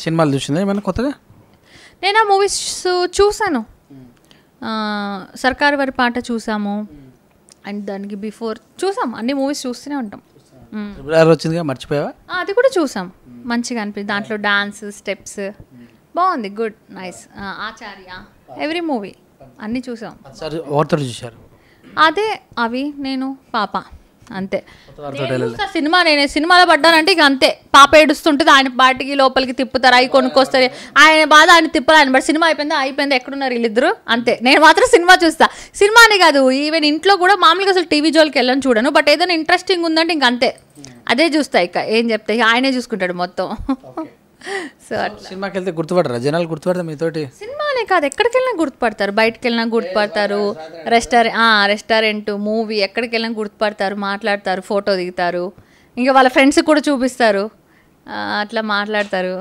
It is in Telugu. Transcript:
సినిమాలు చూసిందా ఏమైనా కొత్తగా? నేను ఆ మూవీస్ చూసాను. సర్కార్ వారి పాట చూసాము, అండ్ దానికి బిఫోర్ చూసాం. అన్ని మూవీస్ చూస్తూనే ఉంటాం. వచ్చిందిగా, మర్చిపోయావా? అది కూడా చూసాం, మంచిగా అనిపించింది. దాంట్లో డాన్స్ స్టెప్స్ బాగుంది, గుడ్ నైస్. ఆచార్య, ఎవ్రీ మూవీ అన్నీ చూసాం. ఎవరితో చూశారు? అదే అవి, నేను, పాప, అంతే. నేను సినిమాలో పడ్డానంటే ఇక అంతే. పాప ఏడుస్తుంటుంది, ఆయన బాటికి లోపలికి తిప్పుతారు, అవి కొనుక్కొస్తారు, ఆయన బాధ ఆయన తిప్పరు. ఆయన బట్ సినిమా అయిపోయింది ఎక్కడున్నారు వీళ్ళిద్దరు, అంతే. నేను మాత్రం సినిమా చూస్తా. సినిమానే కాదు, ఈవెన్ ఇంట్లో కూడా మామూలుగా అసలు టీవీ జోలికి వెళ్ళని చూడను. బట్ ఏదైనా ఇంట్రెస్టింగ్ ఉందంటే ఇంక అంతే, అదే చూస్తా. ఇక ఏం చెప్తాయి, ఆయనే చూసుకుంటాడు మొత్తం. సో అట్లా సినిమాకి వెళ్తే గుర్తుపడరా జనాలు? గుర్తుపడతా మీతోటి? సినిమానే కాదు, ఎక్కడికి వెళ్ళినా గుర్తుపడతారు. బయటకు వెళ్ళినా గుర్తుపడతారు. రెస్టారెంట్, మూవీ, ఎక్కడికి వెళ్ళినా గుర్తుపడతారు, మాట్లాడతారు, ఫోటో దిగుతారు, ఇంకా వాళ్ళ ఫ్రెండ్స్కి కూడా చూపిస్తారు, అట్లా మాట్లాడతారు.